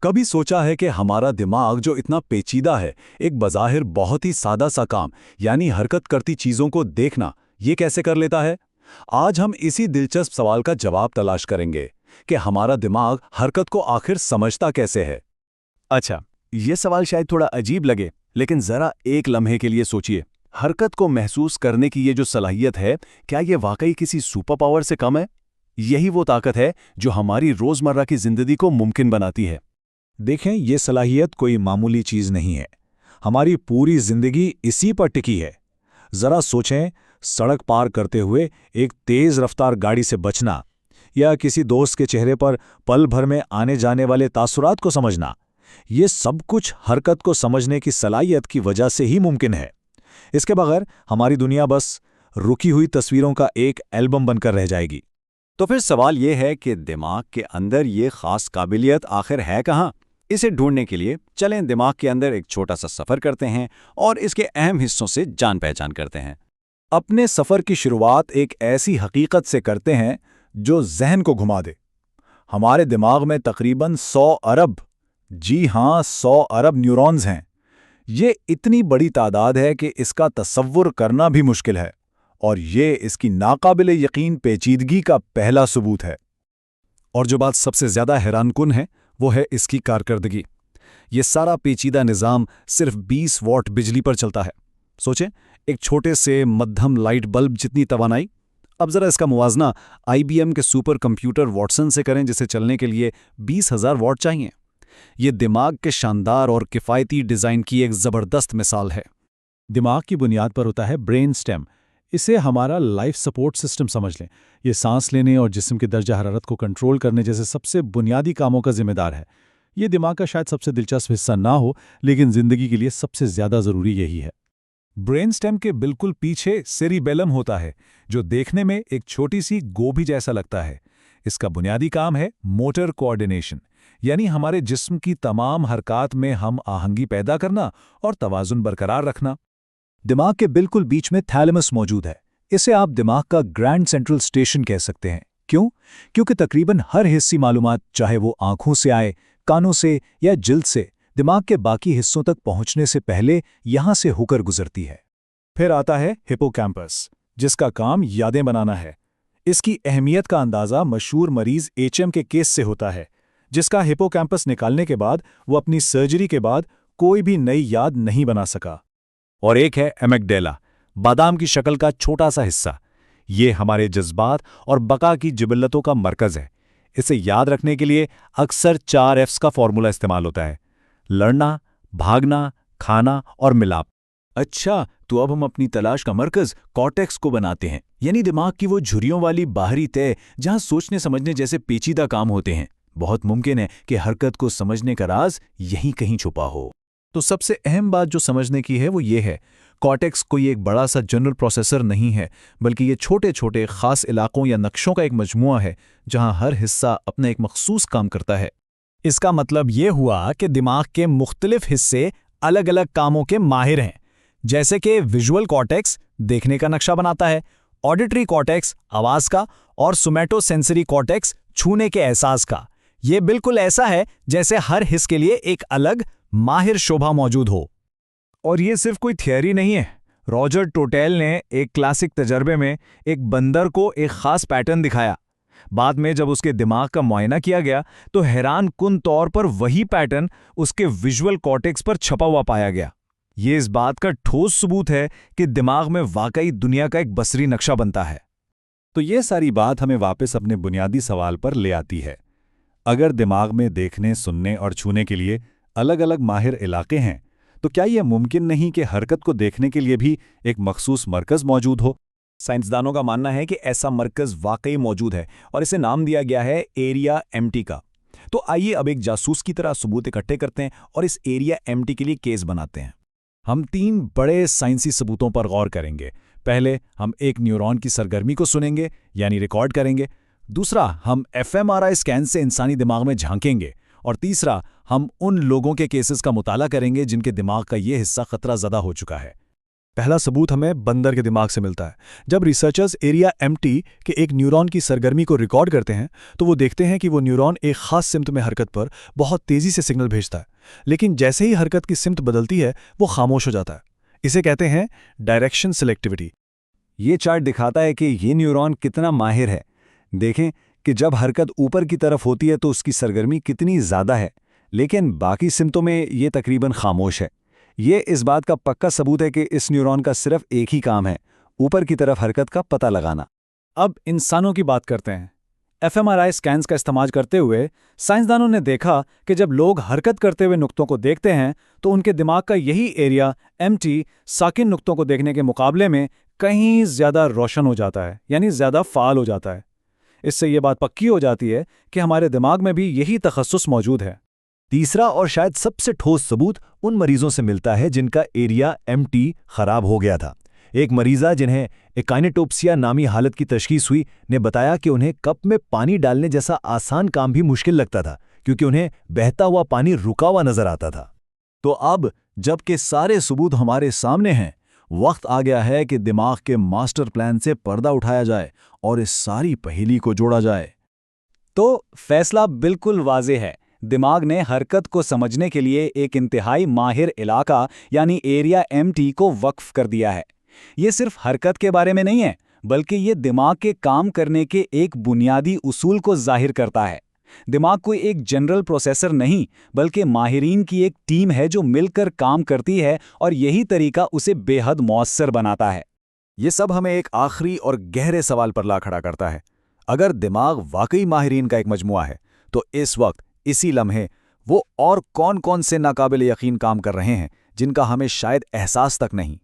कभी सोचा है कि हमारा दिमाग जो इतना पेचीदा है, एक बज़ाहिर बहुत ही सादा सा काम यानी हरकत करती चीज़ों को देखना, ये कैसे कर लेता है? आज हम इसी दिलचस्प सवाल का जवाब तलाश करेंगे कि हमारा दिमाग हरकत को आखिर समझता कैसे है। अच्छा, ये सवाल शायद थोड़ा अजीब लगे, लेकिन जरा एक लम्हे के लिए सोचिए। हरकत को महसूस करने की ये जो सलाहियत है, क्या ये वाकई किसी सुपर पावर से कम है? यही वो ताकत है जो हमारी रोजमर्रा की जिंदगी को मुमकिन बनाती है। देखें, ये सलाहियत कोई मामूली चीज नहीं है। हमारी पूरी जिंदगी इसी पर टिकी है। जरा सोचें, सड़क पार करते हुए एक तेज रफ्तार गाड़ी से बचना, या किसी दोस्त के चेहरे पर पल भर में आने जाने वाले तासुरात को समझना, ये सब कुछ हरकत को समझने की सलाहियत की वजह से ही मुमकिन है। इसके बगैर हमारी दुनिया बस रुकी हुई तस्वीरों का एक एल्बम बनकर रह जाएगी। तो फिर सवाल ये है कि दिमाग के अंदर ये खास काबिलियत आखिर है कहाँ? इसे ढूंढने के लिए चलें दिमाग के अंदर एक छोटा सा सफर करते हैं और इसके अहम हिस्सों से जान पहचान करते हैं। अपने सफर की शुरुआत एक ऐसी हकीकत से करते हैं जो जहन को घुमा दे। हमारे दिमाग में तकरीबन 100 अरब, जी हां 100 अरब न्यूरॉन्स हैं। ये इतनी बड़ी तादाद है कि इसका तसव्वुर करना भी मुश्किल है, और ये इसकी नाकाबिले यकीन पेचीदगी का पहला सबूत है। और जो बात सबसे ज्यादा हैरानकुन है वो है इसकी कारकर्दगी। ये सारा पेचीदा निज़ाम सिर्फ 20 वॉट बिजली पर चलता है। सोचें, एक छोटे से मध्यम लाइट बल्ब जितनी तवानाई। अब जरा इसका मुवाजना IBM के सुपर कंप्यूटर वॉटसन से करें, जिसे चलने के लिए 20,000 वॉट चाहिए। ये दिमाग के शानदार और किफ़ायती डिज़ाइन की एक ज़बरदस्त मिसाल है। दिमाग की बुनियाद पर होता है ब्रेन स्टेम। इसे हमारा लाइफ सपोर्ट सिस्टम समझ लें। ये सांस लेने और जिस्म की दर्जा हरारत को कंट्रोल करने जैसे सबसे बुनियादी कामों का जिम्मेदार है। ये दिमाग का शायद सबसे दिलचस्प हिस्सा ना हो, लेकिन जिंदगी के लिए सबसे ज्यादा जरूरी यही है। ब्रेन स्टेम के बिल्कुल पीछे सेरिबेलम होता है, जो देखने में एक छोटी सी गोभी जैसा लगता है। इसका बुनियादी काम है मोटर कोऑर्डिनेशन, यानी हमारे जिस्म की तमाम हरकत में हम आहंगी पैदा करना और तवाजुन बरकरार रखना। दिमाग के बिल्कुल बीच में थैलेमस मौजूद है। इसे आप दिमाग का ग्रैंड सेंट्रल स्टेशन कह सकते हैं। क्यों? क्योंकि तकरीबन हर हिस्सी मालूमात, चाहे वो आंखों से आए, कानों से या जिल्द से, दिमाग के बाकी हिस्सों तक पहुंचने से पहले यहां से होकर गुजरती है। फिर आता है हिपोकैम्पस, जिसका काम यादें बनाना है। इसकी अहमियत का अंदाजा मशहूर मरीज HM के केस से होता है, जिसका हिपोकैम्पस निकालने के बाद वो अपनी सर्जरी के बाद कोई भी नई याद नहीं बना सका। और एक है एमिगडाला, बादाम की शक्ल का छोटा सा हिस्सा। ये हमारे जज्बात और बका की जिबल्लतों का मरकज है। इसे याद रखने के लिए अक्सर 4 F's का फॉर्मूला इस्तेमाल होता है: लड़ना, भागना, खाना और मिलाप। अच्छा, तो अब हम अपनी तलाश का मरकज कॉर्टेक्स को बनाते हैं, यानी दिमाग की वो झुर्रियों वाली बाहरी तय जहां सोचने समझने जैसे पेचीदा काम होते हैं। बहुत मुमकिन है कि हरकत को समझने का राज यहीं कहीं छुपा हो। तो सबसे अहम बात जो समझने की है वो ये है, कॉर्टेक्स कोई एक बड़ा सा जनरल प्रोसेसर नहीं है, बल्कि ये छोटे छोटे खास इलाकों या नक्शों का एक मजमुआ है, जहां हर हिस्सा अपना एक मखसूस काम करता है। इसका मतलब ये हुआ कि दिमाग के मुख्तलिफ हिस्से अलग अलग कामों के माहिर हैं। जैसे कि विजुअल कॉर्टेक्स देखने का नक्शा बनाता है, ऑडिटरी कॉर्टेक्स आवाज का, और सोमैटोसेंसरी कॉर्टेक्स छूने के एहसास का। ये बिल्कुल ऐसा है जैसे हर हिस्से के लिए एक अलग माहिर शोभा मौजूद हो। और ये सिर्फ कोई थियरी नहीं है। रॉजर टोटेल ने एक क्लासिक तजर्बे में एक बंदर को एक खास पैटर्न दिखाया। बाद में जब उसके दिमाग का मुआयना किया गया तो हैरान कुन तौर पर वही पैटर्न उसके विजुअल कॉर्टेक्स पर छपा हुआ पाया गया। ये इस बात का ठोस सबूत है कि दिमाग में वाकई दुनिया का एक बसरी नक्शा बनता है। तो ये सारी बात हमें वापस अपने बुनियादी सवाल पर ले आती है। अगर दिमाग में देखने, सुनने और छूने के लिए अलग अलग माहिर इलाके हैं, तो क्या यह मुमकिन नहीं कि हरकत को देखने के लिए भी एक मखसूस मरकज मौजूद हो? साइंसदानों का मानना है कि ऐसा मरकज वाकई मौजूद है, और इसे नाम दिया गया है एरिया एम्प्टी का। तो आइए अब एक जासूस की तरह सबूत इकट्ठे करते हैं और इस एरिया एम्प्टी के लिए केस बनाते हैं। हम 3 बड़े साइंसी सबूतों पर गौर करेंगे। पहले हम एक न्यूरॉन की सरगर्मी को सुनेंगे, यानी रिकॉर्ड करेंगे। दूसरा, हम fMRI स्कैन से इंसानी दिमाग में झांकेंगे। और तीसरा, हम उन लोगों के केसेस का मुताला करेंगे जिनके दिमाग का ये हिस्सा खतरा ज़दा हो चुका है। पहला सबूत हमें बंदर के दिमाग से मिलता है। जब रिसर्चर्स एरिया एम्प्टी के एक न्यूरॉन की सरगर्मी को रिकॉर्ड करते हैं तो वो देखते हैं कि वो न्यूरॉन एक खास सिम्त में हरकत पर बहुत तेज़ी से सिग्नल भेजता है, लेकिन जैसे ही हरकत की सिम्त बदलती है वो खामोश हो जाता है। इसे कहते हैं डायरेक्शन सिलेक्टिविटी। ये चार्ट दिखाता है कि ये न्यूरॉन कितना माहिर है। देखें कि जब हरकत ऊपर की तरफ होती है तो उसकी सरगर्मी कितनी ज़्यादा है, लेकिन बाकी सिम्तों में ये तकरीबन खामोश है। ये इस बात का पक्का सबूत है कि इस न्यूरॉन का सिर्फ एक ही काम है, ऊपर की तरफ हरकत का पता लगाना। अब इंसानों की बात करते हैं। fMRI स्कैन्स का इस्तेमाल करते हुए साइंसदानों ने देखा कि जब लोग हरकत करते हुए नुक्तों को देखते हैं तो उनके दिमाग का यही एरिया एम्प्टी साकिन नुक्तों को देखने के मुकाबले में कहीं ज़्यादा रोशन हो जाता है, यानी ज़्यादा फाल हो जाता है। इससे ये बात पक्की हो जाती है कि हमारे दिमाग में भी यही तखस्सुस मौजूद है। तीसरा और शायद सबसे ठोस सबूत उन मरीजों से मिलता है जिनका एरिया एम्प्टी खराब हो गया था। एक मरीजा जिन्हें एकाइनेटोप्सिया नामी हालत की तशखीस हुई ने बताया कि उन्हें कप में पानी डालने जैसा आसान काम भी मुश्किल लगता था, क्योंकि उन्हें बहता हुआ पानी रुका हुआ नजर आता था। तो अब जबकि सारे सबूत हमारे सामने हैं, वक्त आ गया है कि दिमाग के मास्टर प्लान से पर्दा उठाया जाए और इस सारी पहेली को जोड़ा जाए। तो फैसला बिल्कुल वाज़ेह है। दिमाग ने हरकत को समझने के लिए एक इंतहाई माहिर इलाका यानी एरिया एम्प्टी को वक्फ कर दिया है। ये सिर्फ हरकत के बारे में नहीं है, बल्कि ये दिमाग के काम करने के एक बुनियादी उसूल को जाहिर करता है। दिमाग कोई एक जनरल प्रोसेसर नहीं, बल्कि माहिरीन की एक टीम है जो मिलकर काम करती है, और यही तरीका उसे बेहद मौसर बनाता है। ये सब हमें एक आखिरी और गहरे सवाल पर ला खड़ा करता है। अगर दिमाग वाकई माहिरीन का एक मजमुआ है, तो इस वक्त इसी लम्हे वो और कौन-कौन से नाकाबिल यकीन काम कर रहे हैं जिनका हमें शायद एहसास तक नहीं।